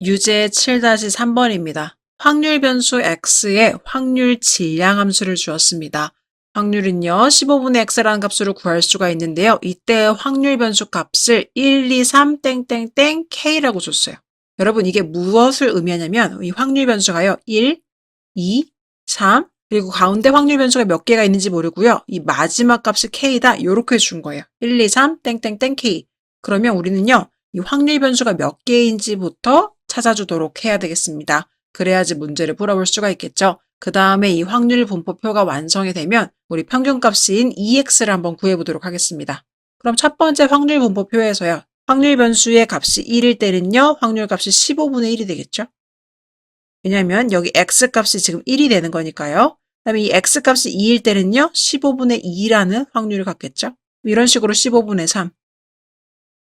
유제 7-3번입니다. 확률 변수 x의 확률 질량 함수를 주었습니다. 확률은요, 15분의 x라는 값으로 구할 수가 있는데요. 이때 확률 변수 값을 1, 2, 3, 땡땡땡 k라고 줬어요. 여러분, 이게 무엇을 의미하냐면 이 확률 변수가요, 1, 2, 3, 그리고 가운데 확률 변수가 몇 개가 있는지 모르고요. 이 마지막 값이 k다, 이렇게 준 거예요. 1, 2, 3, 땡땡땡 k. 그러면 우리는요, 이 확률 변수가 몇 개인지부터 찾아주도록 해야 되겠습니다. 그래야지 문제를 풀어볼 수가 있겠죠. 그 다음에 이 확률 분포표가 완성이 되면 우리 평균값인 EX를 한번 구해보도록 하겠습니다. 그럼 첫 번째 확률 분포표에서요. 확률 변수의 값이 1일 때는요. 확률 값이 15분의 1이 되겠죠. 왜냐하면 여기 X값이 지금 1이 되는 거니까요. 그 다음에 이 X값이 2일 때는요. 15분의 2라는 확률을 갖겠죠. 이런 식으로 15분의 3.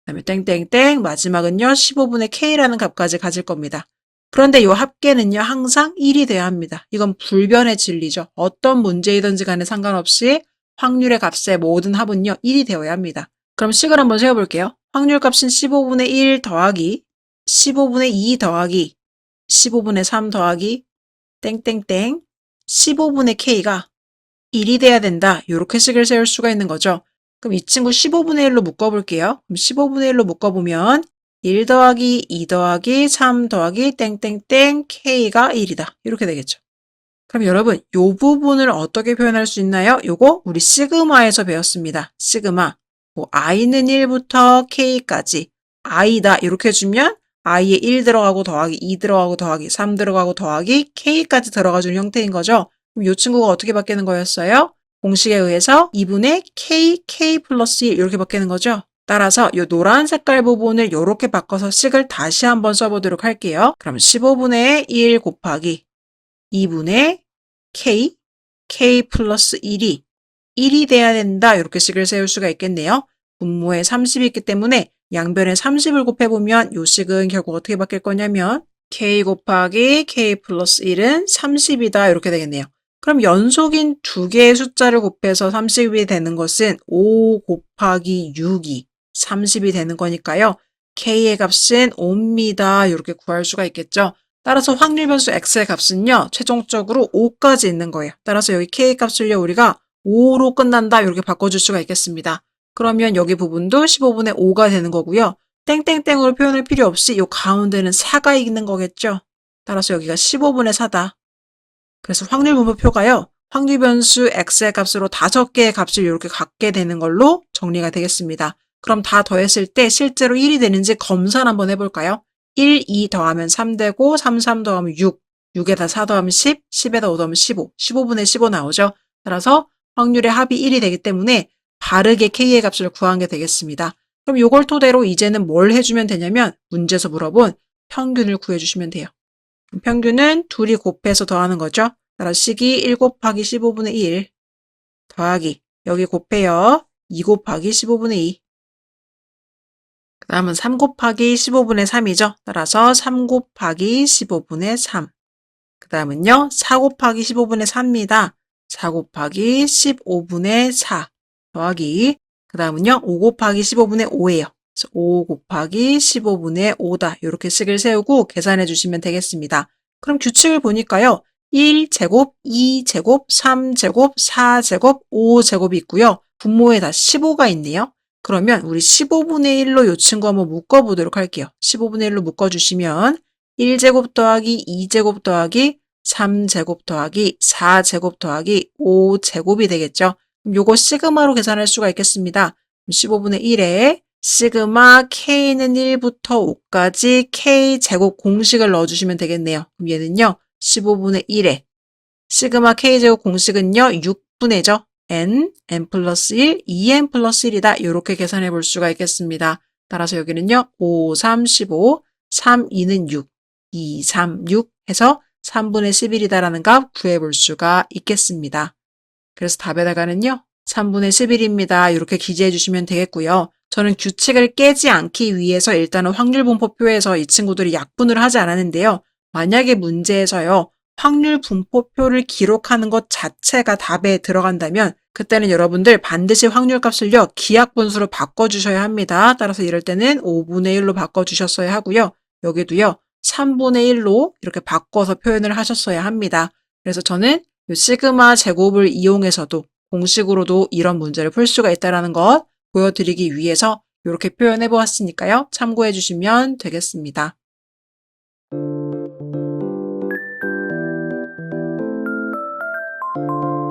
그다음에 땡땡땡 마지막은요 15분의 k라는 값까지 가질 겁니다. 그런데 이 합계는요 항상 1이 돼야 합니다. 이건 불변의 진리죠. 어떤 문제이든지 간에 상관없이 확률의 값의 모든 합은요 1이 되어야 합니다. 그럼 식을 한번 세워볼게요. 확률 값은 15분의 1 더하기 15분의 2 더하기 15분의 3 더하기 땡땡땡 15분의 k가 1이 돼야 된다. 이렇게 식을 세울 수가 있는 거죠. 그럼 이 친구 15분의 1로 묶어볼게요. 그럼 15분의 1로 묶어보면 1 더하기 2 더하기 3 더하기 땡땡땡 k가 1이다. 이렇게 되겠죠. 그럼 여러분 이 부분을 어떻게 표현할 수 있나요? 요거 우리 시그마에서 배웠습니다. 시그마. 뭐 i는 1부터 k까지 i다 이렇게 주면 i에 1 들어가고 더하기 2 들어가고 더하기 3 들어가고 더하기 k까지 들어가주는 형태인 거죠. 그럼 이 친구가 어떻게 바뀌는 거였어요? 공식에 의해서 2분의 k 플러스 1 이렇게 바뀌는 거죠. 따라서 이 노란 색깔 부분을 이렇게 바꿔서 식을 다시 한번 써보도록 할게요. 그럼 15분의 1 곱하기 2분의 k 플러스 1이 1이 돼야 된다. 이렇게 식을 세울 수가 있겠네요. 분모에 30이 있기 때문에 양변에 30을 곱해보면 이 식은 결국 어떻게 바뀔 거냐면 k 곱하기 k 플러스 1은 30이다. 이렇게 되겠네요. 그럼 연속인 두 개의 숫자를 곱해서 30이 되는 것은 5 곱하기 6이 30이 되는 거니까요. k의 값은 5입니다. 이렇게 구할 수가 있겠죠. 따라서 확률 변수 x의 값은요. 최종적으로 5까지 있는 거예요. 따라서 여기 k 값을요. 우리가 5로 끝난다. 이렇게 바꿔줄 수가 있겠습니다. 그러면 여기 부분도 15분의 5가 되는 거고요. 땡땡땡으로 표현할 필요 없이 이 가운데는 4가 있는 거겠죠. 따라서 여기가 15분의 4다. 그래서 확률 분포표가요. 확률 변수 x의 값으로 5개의 값을 이렇게 갖게 되는 걸로 정리가 되겠습니다. 그럼 다 더했을 때 실제로 1이 되는지 검사를 한번 해볼까요? 1, 2 더하면 3 되고 3, 3 더하면 6, 6에다 4 더하면 10, 10에다 5 더하면 15, 15분의 15 나오죠. 따라서 확률의 합이 1이 되기 때문에 바르게 k의 값을 구한 게 되겠습니다. 그럼 이걸 토대로 이제는 뭘 해주면 되냐면 문제에서 물어본 평균을 구해주시면 돼요. 평균은 둘이 곱해서 더하는 거죠. 따라서 식이 1 곱하기 15분의 1 더하기 여기 곱해요. 2 곱하기 15분의 2 그 다음은 3 곱하기 15분의 3이죠. 따라서 3 곱하기 15분의 3 그 다음은요. 4 곱하기 15분의 4입니다. 4 곱하기 15분의 4 더하기 그 다음은요. 5 곱하기 15분의 5예요. 그래서 5 곱하기 15분의 5다. 이렇게 식을 세우고 계산해 주시면 되겠습니다. 그럼 규칙을 보니까요. 1제곱, 2제곱, 3제곱, 4제곱, 5제곱이 있고요. 분모에 다 15가 있네요. 그러면 우리 15분의 1로 이 친구 한번 묶어보도록 할게요. 15분의 1로 묶어주시면 1제곱 더하기 2제곱 더하기 3제곱 더하기 4제곱 더하기 5제곱이 되겠죠. 그럼 요거 시그마로 계산할 수가 있겠습니다. 15분의 1에 시그마 k는 1부터 5까지 k제곱 공식을 넣어주시면 되겠네요. 그럼 얘는요. 15분의 1에 시그마 k제곱 공식은요. 6분의죠. n 플러스 1, 2n 플러스 1이다. 이렇게 계산해 볼 수가 있겠습니다. 따라서 여기는요. 5, 3, 15, 3, 2는 6, 2, 3, 6 해서 3분의 11이다라는 값 구해볼 수가 있겠습니다. 그래서 답에다가는요. 3분의 11입니다. 이렇게 기재해 주시면 되겠고요. 저는 규칙을 깨지 않기 위해서 일단은 확률 분포표에서 이 친구들이 약분을 하지 않았는데요. 만약에 문제에서요. 확률 분포표를 기록하는 것 자체가 답에 들어간다면 그때는 여러분들 반드시 확률값을요. 기하분수로 바꿔주셔야 합니다. 따라서 이럴 때는 5분의 1로 바꿔주셨어야 하고요. 여기도요. 3분의 1로 이렇게 바꿔서 표현을 하셨어야 합니다. 그래서 저는 이 시그마 제곱을 이용해서도 공식으로도 이런 문제를 풀 수가 있다는 것 보여드리기 위해서 이렇게 표현해 보았으니까요. 참고해 주시면 되겠습니다.